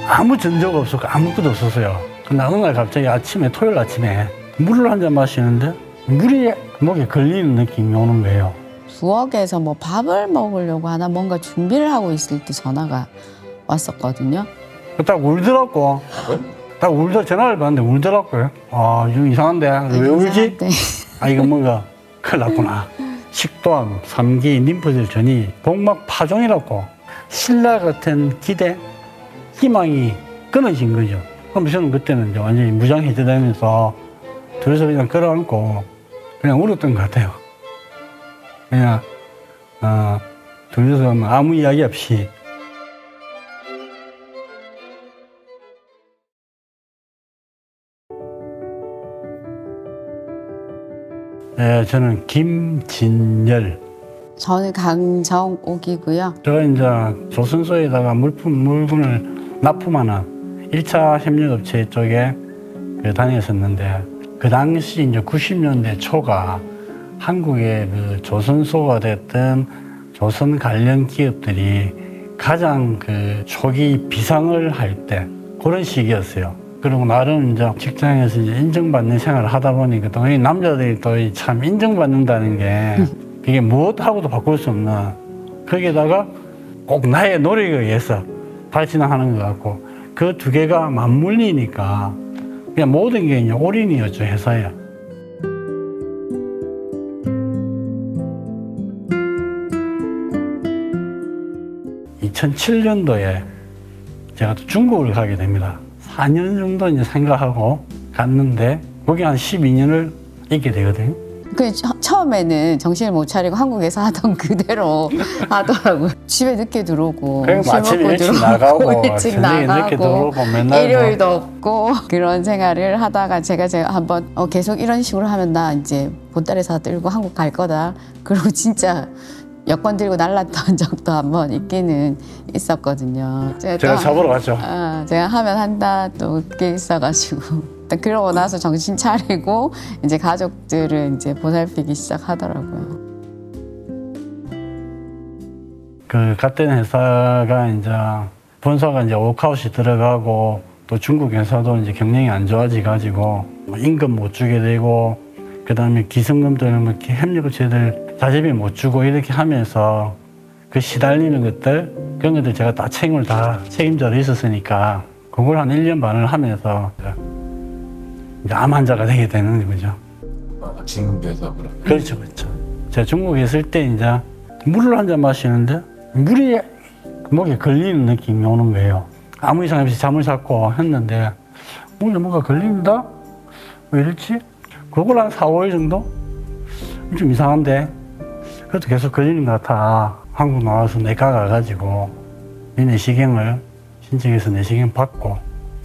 아무 전조가 없었고 아무것도 없었어요. 근데 어느 날 갑자기 아침에, 토요일 아침에 물을 한 잔 마시는데 물이 목에 걸리는 느낌이 오는 거예요. 부엌에서 뭐 밥을 먹으려고 하나 뭔가 준비를 하고 있을 때 전화가 왔었거든요. 딱 울더라고. 딱 울더 전화를 받는데 울더라고요. 아, 이거 이상한데? 왜 울지? 네. 아, 이거 뭔가 큰일 났구나. 식도암, 3기, 림프절 전이, 복막 파종이라고. 신라 같은 기대, 희망이 끊어진 거죠. 그럼 저는 그때는 이제 완전히 무장해제되면서 둘이서 그냥 끌어안고 그냥 울었던 것 같아요. 그냥, 둘이서 아무 이야기 없이. 네, 저는 김진열. 저는 강정옥이고요. 제가 이제 조선소에다가 물건을 납품하는 1차 협력업체 쪽에 다녔었는데, 그 당시 이제 90년대 초가 한국의 그 조선소가 됐던 조선 관련 기업들이 가장 그 초기 비상을 할 때 그런 시기였어요. 그리고 나름 이제 직장에서 이제 인정받는 생활을 하다 보니까 또 이 남자들이 또 참 인정받는다는 게 이게 무엇하고도 바꿀 수 없는, 거기에다가 꼭 나의 노력에 의해서 발전하는 것 같고, 그 두 개가 맞물리니까 그냥 모든 게 이제 올인이었죠, 회사에. (2007년도에) 제가 또 중국을 가게 됩니다. 4년 정도 이제 생각하고 갔는데 거기 한 12년을 있게 되거든요. 그 처음에는 정신을 못 차리고 한국에서 하던 그대로 하더라고요. 집에 늦게 들어오고, 그럼 술 아침에 먹고 일찍 들어오고, 나가고 일찍 저녁에 늦게 들어오고 맨날 일요일도 없고 그런 생활을 하다가 제가 한번 계속 이런 식으로 하면 나 이제 보따리 들고 한국 갈 거다. 그리고 진짜 여권 들고 날랐던 적도 한번 있기는 있었거든요. 제가 잡으러 갔죠. 제가 하면 한다 또 그게 있어가지고. 그러고 나서 정신 차리고 이제 가족들을 이제 보살피기 시작하더라고요. 그 갔던 회사가 이제 본사가 이제 워크아웃이 들어가고, 또 중국 회사도 이제 경영이 안 좋아지 가지고 임금 못 주게 되고, 그다음에 기성금들, 협력업체들 자재비 못 주고 이렇게 하면서 그 시달리는 것들, 그런 것들 제가 다 책임을 다 책임져서 있었으니까 그걸 한 1년 반을 하면서 이제 암 환자가 되게 되는 거죠. 중국에서 그러면? 그렇죠, 그렇죠. 제가 중국에 있을 때 이제 물을 한 잔 마시는데 물이 목에 걸리는 느낌이 오는 거예요. 아무 이상 없이 잠을 잤고 했는데 목에 뭐가 걸린다? 왜 이렇지? 그걸 한 4, 5일 정도? 좀 이상한데? 그래도 계속 걸리는 것 같아. 한국 나와서 내과 가가지고 내시경을 신청해서 내시경 받고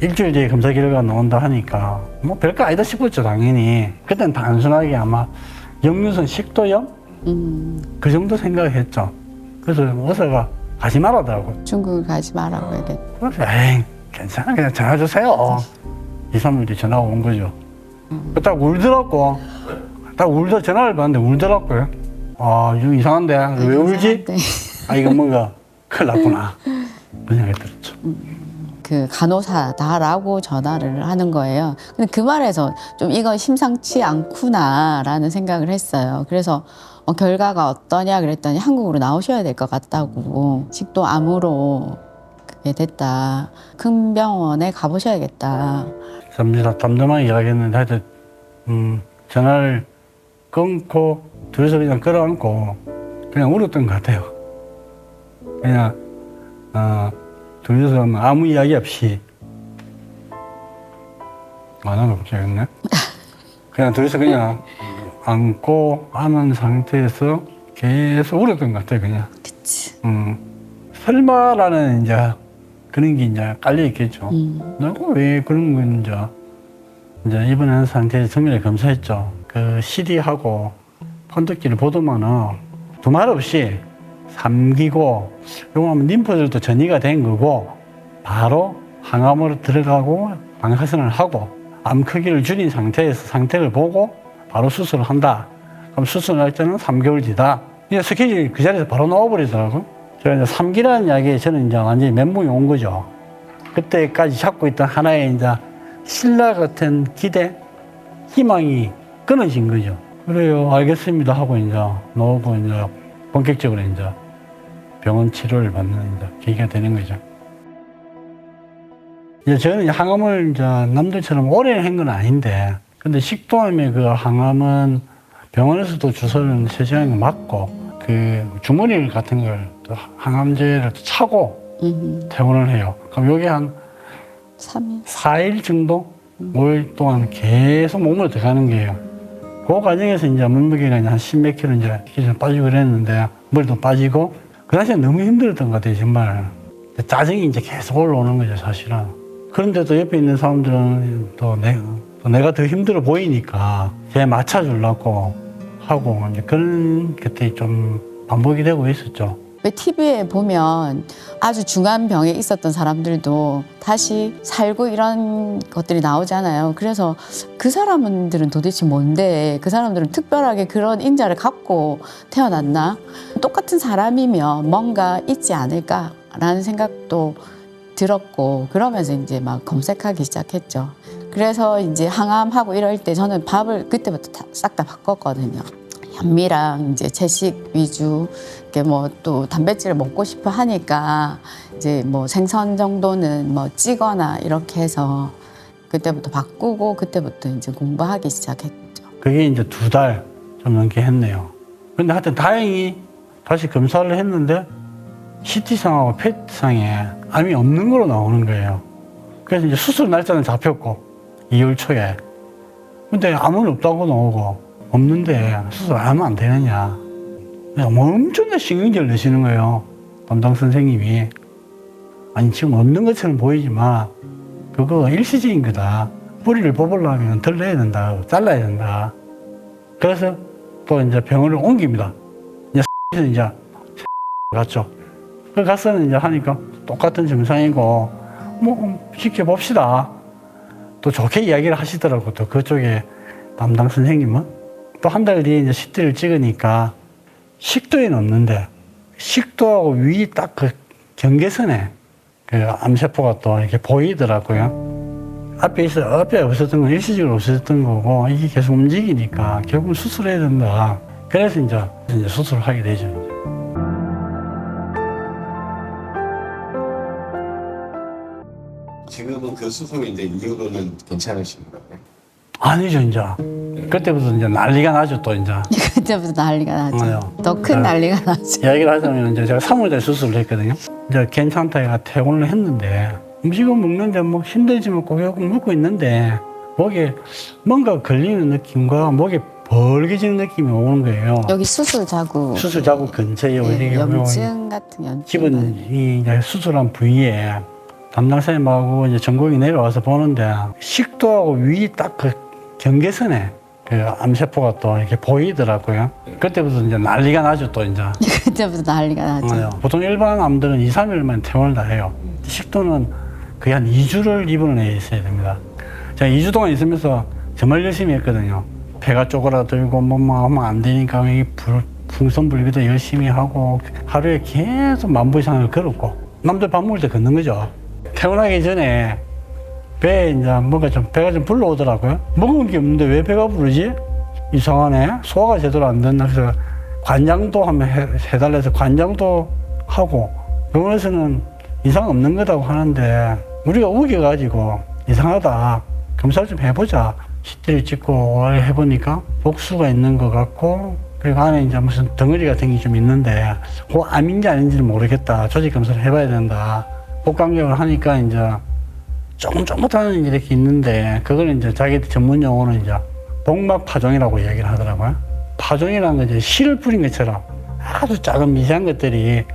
일주일 뒤에 검사 결과가 나온다 하니까 뭐 별거 아니다 싶었죠, 당연히. 그때는 단순하게 아마 역류성 식도염? 그 정도 생각을 했죠. 그래서 의사가 가지 말라더라고요. 중국을 가지 말라고 얘기했죠. 그래서 에이, 괜찮아, 그냥 전화 주세요. 2, 3일 뒤에 전화가 온 거죠. 딱 울더라고. 딱 전화를 받는데 울더라고요. 아, 이거 이상한데? 왜 울지? 네. 아, 이거 뭔가 큰일 났구나. 그런 생각이 들었죠. 그 간호사다라고 전화를 하는 거예요. 근데 그 말에서 좀 이건 심상치 않구나라는 생각을 했어요. 그래서 결과가 어떠냐 그랬더니 한국으로 나오셔야 될 것 같다고. 식도암으로 그게 됐다. 큰 병원에 가보셔야겠다. 담담하게 이야기했는데 하여튼 전화를 끊고 둘이서 그냥 끌어안고 그냥 울었던 것 같아요. 그냥 둘이서 아무 이야기 없이 안 하면 걱정했네. 그냥 둘이서 그냥 안고 안은 상태에서 계속 울었던 것 같아요, 그냥. 그치. 설마라는 이제 그런 게 이제 깔려 있겠죠. 내가 왜 그런 건 이제 입원한 상태에서 정밀하게 검사했죠. 그 CD하고 펀득기를 보더만은 두말 없이 3기고 요거 하면 림프절도 전이가 된 거고 바로 항암으로 들어가고 방사선을 하고 암 크기를 줄인 상태에서 상태를 보고 바로 수술을 한다. 그럼 수술을 할 때는 3개월 뒤다. 이제 스케줄이 그 자리에서 바로 나와버리더라고. 제가 이제 3기라는 이야기에 저는 이제 완전히 멘붕이 온 거죠. 그때까지 잡고 있던 하나의 이제 신라 같은 기대, 희망이 끊어진 거죠. 그래요, 알겠습니다 하고 이제 나오고 이제 본격적으로 이제 병원 치료를 받는 이제 계기가 되는 거죠. 이제 저는 항암을 이제 남들처럼 오래 한 건 아닌데, 근데 식도암의 그 항암은 병원에서도 주사를 3시간 맞고 그 주머니 같은 걸 또 항암제를 또 차고 퇴원을 해요. 그럼 여기 한 3일. 4일 정도? 5일 동안 계속 몸으로 들어가는 거예요. 그 과정에서 이제 몸무게가 한 10몇 킬로 이제 빠지고 그랬는데, 머리도 빠지고, 그 당시에 너무 힘들었던 것 같아요, 정말. 짜증이 이제 계속 올라오는 거죠, 사실은. 그런데도 옆에 있는 사람들은 또 내가 더 힘들어 보이니까 걔 맞춰주려고 하고, 이제 그런 것들이 좀 반복이 되고 있었죠. 왜 TV에 보면 아주 중한 병에 있었던 사람들도 다시 살고 이런 것들이 나오잖아요. 그래서 그 사람들은 도대체 뭔데, 그 사람들은 특별하게 그런 인자를 갖고 태어났나? 똑같은 사람이면 뭔가 있지 않을까라는 생각도 들었고, 그러면서 이제 막 검색하기 시작했죠. 그래서 이제 항암하고 이럴 때 저는 밥을 그때부터 싹 다 바꿨거든요. 현미랑 이제 채식 위주, 이렇게 뭐 또 단백질을 먹고 싶어 하니까 이제 뭐 생선 정도는 뭐 찌거나 이렇게 해서 그때부터 바꾸고, 그때부터 이제 공부하기 시작했죠. 그게 이제 2달 좀 넘게 했네요. 근데 하여튼 다행히 다시 검사를 했는데 CT상하고 PET상에 암이 없는 걸로 나오는 거예요. 그래서 이제 수술 날짜는 잡혔고 2월 초에. 근데 암은 없다고 나오고, 없는데 수술 안 하면 안 되느냐. 엄청나게 신경질을 내시는 거예요, 담당 선생님이. 아니, 지금 없는 것처럼 보이지만 그거 일시적인 거다. 뿌리를 뽑으려면 덜 내야 된다, 잘라야 된다. 그래서 또 이제 병원을 옮깁니다. 이제 갔죠. 그 가서는 이제 하니까 똑같은 증상이고, 뭐 지켜봅시다. 또 좋게 이야기를 하시더라고. 또 그쪽에 담당 선생님은. 또 한 달 뒤에 이제 CT를 찍으니까 식도에는 없는데, 식도하고 위 딱 그 경계선에 그 암세포가 또 이렇게 보이더라고요. 앞에 없었던 건 일시적으로 없었던 거고, 이게 계속 움직이니까 결국은 수술해야 된다. 그래서 이제 수술을 하게 되죠. 지금은 그 수술인데 이후로는 괜찮으신 거예요? 아니죠, 이제. 그때부터 이제 난리가 나죠, 또 이제. 그때부터 난리가 나죠. 더 큰 네. 난리가 나죠. 이야기를 하자면 이제 제가 3월달에 수술을 했거든요. 이제 괜찮다 해가 퇴원을 했는데, 음식을 먹는데 뭐 힘들지만 고개고 먹고 있는데, 목에 뭔가 걸리는 느낌과 목에 벌게지는 느낌이 오는 거예요. 여기 수술 자국. 수술 자국 근처에 예, 염증 같은 염증. 기본 이 이제 수술한 부위에 담당 선생님하고 이제 전공이 내려와서 보는데, 식도하고 위 딱 그 경계선에 그 암세포가 또 이렇게 보이더라고요. 그때부터 이제 난리가 나죠, 또 이제. 그때부터 난리가 나죠. 보통 일반 암들은 2, 3일만 퇴원을 다 해요. 식도는 거의 한 2주를 입원해 있어야 됩니다. 제가 2주 동안 있으면서 정말 열심히 했거든요. 배가 쪼그라들고 뭐만 하면 안 되니까 이 풍선불기도 열심히 하고, 하루에 계속 10,000보 이상을 걸었고, 남들 밥 먹을 때 걷는 거죠. 퇴원하기 전에 배에 이제 뭔가 좀 배가 좀 불러오더라고요. 먹은 게 없는데 왜 배가 부르지? 이상하네. 소화가 제대로 안 됐나. 그래서 관장도 한번 해달래서 관장도 하고, 병원에서는 이상 없는 거다고 하는데 우리가 우겨가지고 이상하다, 검사를 좀 해보자. CT를 찍고 해보니까 복수가 있는 것 같고, 그리고 안에 이제 무슨 덩어리 같은 게 좀 있는데 그 암인지 아닌지는 모르겠다. 조직 검사를 해봐야 된다. 복강경을 하니까 이제 조금조금하는 게 이렇게 있는데, 그걸 이제 자기들 전문 용어는 이제 복막 파종이라고 이야기를 하더라고요. 파종이라는 건 이제 씨를 뿌린 것처럼 아주 작은 미세한 것들이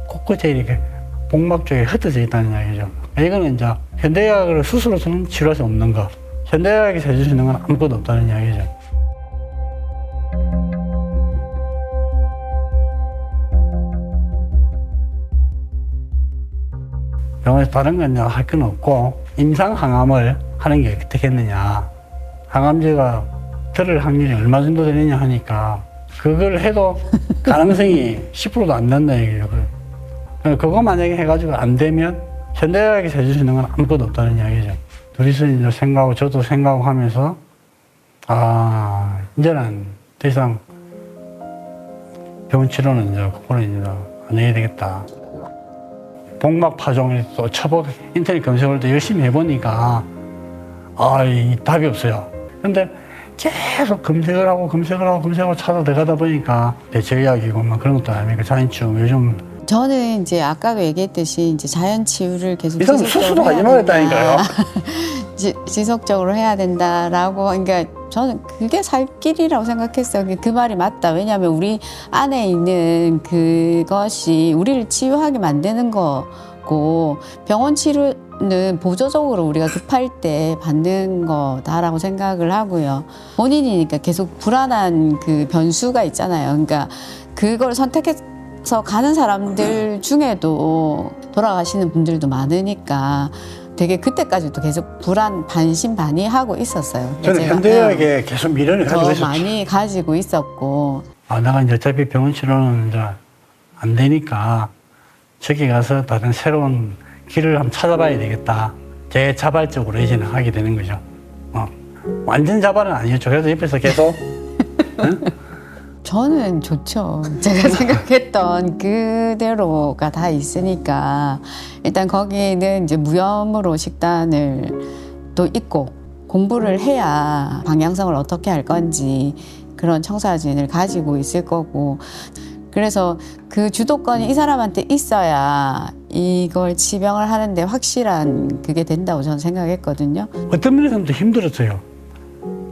곳곳에 이렇게 복막 쪽에 흩어져 있다는 이야기죠. 이거는 이제 현대의학을 스스로서는 치료할 수 없는 거, 현대의학에서 해줄 수 있는 건 아무것도 없다는 이야기죠. 병원에서 다른 건 할 건 없고, 임상 항암을 하는 게 어떻게 했느냐. 항암제가 들을 확률이 얼마 정도 되느냐 하니까, 그걸 해도 가능성이 10%도 안 된다 얘기죠. 그거 만약에 해가지고 안 되면 현대의학에서 해줄 수 있는 건 아무것도 없다는 이야기죠. 둘이서 이제 생각하고 저도 생각하고 하면서 이제는 더 이상 병원 치료는 이제 그거는 이제 안 해야 되겠다. 복막 파종을 또 쳐보 인터넷 검색을 또 열심히 해보니까 이 답이 없어요. 근데 계속 검색을 하고 찾아 들어가다 보니까 대체의학이고 뭐 그런 것도 아닙니까? 자연치유 요즘 저는 이제 아까도 얘기했듯이 이제 자연 치유를 계속 이 사람 수술도 하지 말았다니까요. 지속적으로 해야 된다라고. 그러니까 저는 그게 살 길이라고 생각했어요. 그 말이 맞다. 왜냐하면 우리 안에 있는 그것이 우리를 치유하게 만드는 거고, 병원 치료는 보조적으로 우리가 급할 때 받는 거다라고 생각을 하고요. 본인이니까 계속 불안한 그 변수가 있잖아요. 그러니까 그걸 선택해서 가는 사람들 중에도 돌아가시는 분들도 많으니까 되게 그때까지도 계속 반신반의하고 있었어요. 저는 제가 현대의학에 계속 미련을 가지고 더 있었죠. 많이 가지고 있었고. 내가 이제 어차피 병원 치료는 이제 안 되니까 저기 가서 다른 새로운 길을 한번 찾아봐야 되겠다. 재자발적으로 이제는 하게 되는 거죠. 완전 자발은 아니었죠. 그래서 옆에서 계속 응? 저는 좋죠. 제가 생각했던 그대로가 다 있으니까 일단 거기는 이제 무염으로 식단을 또 있고 공부를 해야 방향성을 어떻게 할 건지 그런 청사진을 가지고 있을 거고, 그래서 그 주도권이 이 사람한테 있어야 이걸 지병을 하는데 확실한 그게 된다고 저는 생각했거든요. 어떤 면에서는 또 힘들었어요.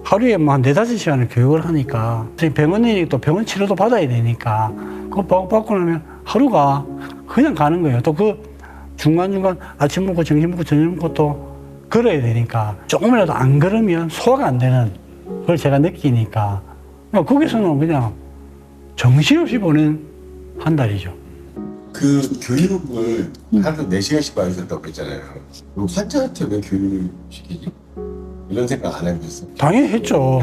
하루에 뭐 한 4-5시간을 교육을 하니까 병원이 또 병원 치료도 받아야 되니까 그거 받고 나면 하루가 그냥 가는 거예요. 또 그 중간중간 아침 먹고 점심 먹고 저녁 먹고 또 걸어야 되니까 조금이라도 안 걸으면 소화가 안 되는 걸 제가 느끼니까 거기서는 그냥 정신없이 보낸 한 달이죠. 그 교육을 하루 4시간씩 받으셨다고 했잖아요. 그럼 환자한테 왜 교육을 시키지? 이런 생각 안 해보셨어요? 당연히 했죠.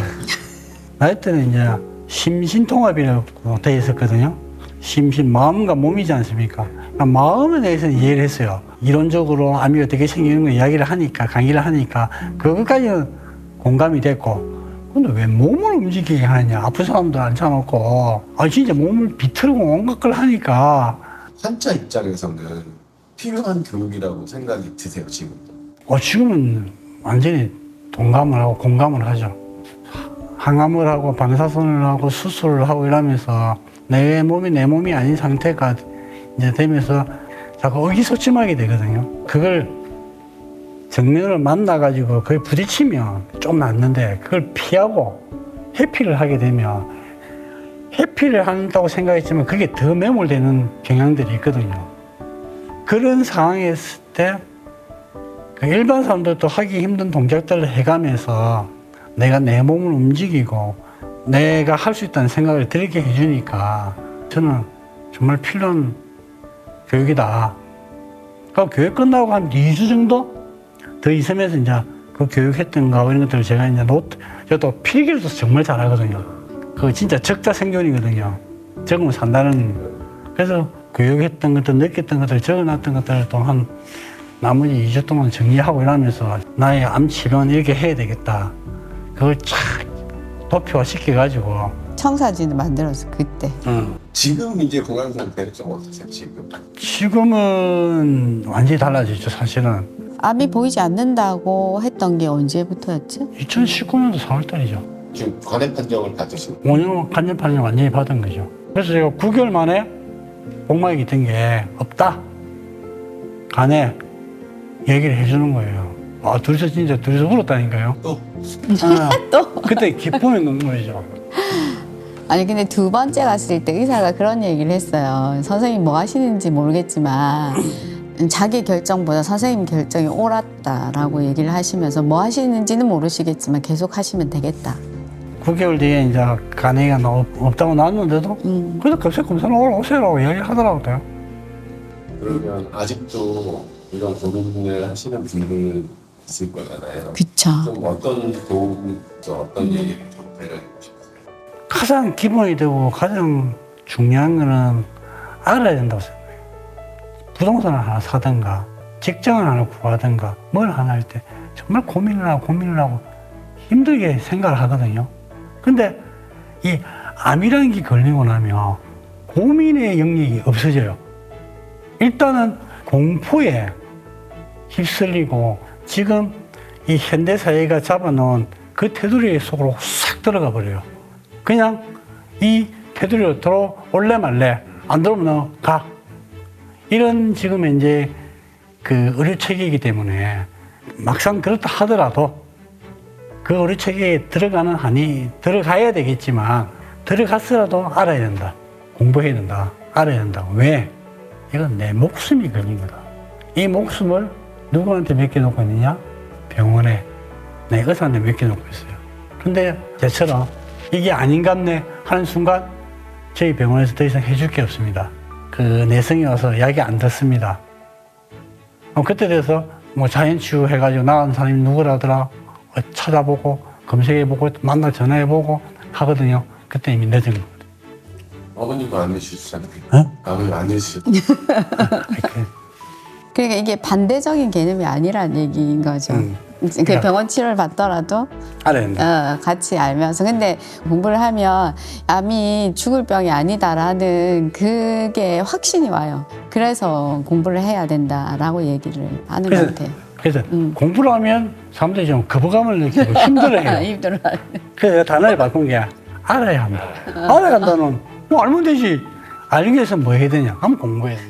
나이 때는 이제 심신통합이라고 돼 있었거든요. 마음과 몸이지 않습니까? 그러니까 마음에 대해서는 이해를 했어요. 이론적으로 암이 어떻게 생기는 거 이야기를 하니까, 강의를 하니까 그것까지는 공감이 됐고, 근데 왜 몸을 움직이게 하느냐? 아픈 사람도 앉혀놓고 진짜 몸을 비틀고 온갖 걸 하니까. 환자 입장에서는 필요한 교육이라고 생각이 드세요, 지금? 지금은 완전히 동감을 하고 공감을 하죠. 항암을 하고 방사선을 하고 수술을 하고 이러면서 내 몸이 내 몸이 아닌 상태가 이제 되면서 자꾸 의기소침하게 되거든요. 그걸 정면을 만나가지고 거의 부딪히면 좀 낫는데 그걸 피하고 회피를 하게 되면 회피를 한다고 생각했지만 그게 더 매몰되는 경향들이 있거든요. 그런 상황에 있을 때 일반 사람들도 하기 힘든 동작들을 해가면서 내가 내 몸을 움직이고 내가 할 수 있다는 생각을 들게 해주니까 저는 정말 필요한 교육이다. 그 교육 끝나고 한 2주 정도 더 있으면서 이제 그 교육했던 거 이런 것들을 제가 이제 저도 필기를 정말 잘하거든요. 그거 진짜 적자생존이거든요. 적으면 산다는. 그래서 교육했던 것들, 느꼈던 것들, 적어놨던 것들을 또 한 나머지 2주 동안 정리하고 이러면서 나의 암 치료는 이렇게 해야 되겠다. 그걸 쫙 도표화 시켜가지고 청사진을 만들었어 그때. 지금 이제 건강 상태는 좀 어떠세요, 지금? 지금은 완전히 달라졌죠, 사실은. 암이 보이지 않는다고 했던 게 언제부터였지? 2019년도 4월달이죠. 지금 관해 판정을 받으신 5년 간접 판정 완전히 받은 거죠. 그래서 제가 9개월 만에 복막이 든 게 없다. 간에 얘기를 해주는 거예요. 둘이서 울었다니까요. 또? 또? 그때 기쁨의 눈물이죠. 아니 근데 두 번째 갔을 때 의사가 그런 얘기를 했어요. 선생님 뭐 하시는지 모르겠지만 자기 결정보다 선생님 결정이 옳았다라고 얘기를 하시면서 뭐 하시는지는 모르시겠지만 계속 하시면 되겠다. 9개월 뒤에 이제 간이가 없다고 나왔는데도 그래서 급색 검사를 오세요라고 이야기하더라고요. 그러면 아직도 이런 고민을 하시는 분들 있을 거잖아요. 그쵸. 좀 어떤 도움, 어떤 얘기를 좀 내려주고 싶으세요? 가장 기본이 되고 가장 중요한 거는 알아야 된다고 생각해요. 부동산을 하나 사든가 직장을 하나 구하든가 뭘 하나 할 때 정말 고민을 하고 힘들게 생각을 하거든요. 근데 이 암이라는 게 걸리고 나면 고민의 영역이 없어져요. 일단은 공포에 휩쓸리고 지금 이 현대사회가 잡아놓은 그 테두리 속으로 싹 들어가 버려요. 그냥 이 테두리로 들어올래 말래, 안 들어오면 너 가. 이런 지금 이제 그 의료체계이기 때문에 막상 그렇다 하더라도 그 의료체계에 들어가는 한이 들어가야 되겠지만 들어갔더라도 알아야 된다. 공부해야 된다. 알아야 된다. 왜? 이건 내 목숨이 걸린 거다. 이 목숨을 누구한테 맡겨놓고 있느냐? 병원에 내 의사한테 맡겨놓고 있어요. 근데 저처럼 이게 아닌갑네 하는 순간 저희 병원에서 더 이상 해줄 게 없습니다. 그 내성이 와서 약이 안 듣습니다. 그때 돼서 뭐 자연치유 해가지고 나은 사람이 누구라더라 찾아보고 검색해보고 만나 전화해보고 하거든요. 그때 이미 늦은 거예요. 아버님도 안 내시잖아요. 어? 아버님 안 내시. 그러니까 이게 반대적인 개념이 아니란 얘기인 거죠. 그 병원 치료를 받더라도 알아야 된다. 같이 알면서. 근데 공부를 하면 암이 죽을 병이 아니다라는 그게 확신이 와요. 그래서 공부를 해야 된다라고 얘기를 하는 것 같아요. 그래서 공부를 하면 사람들이 좀 거부감을 느끼고 힘들어해요. 힘들어요. 그래서 내가 단어를 바꾼 게 알아야 한다. 알아야 한다는 뭐 알면 되지. 알기 위해서 뭐 해야 되냐? 하면 공부해야 돼.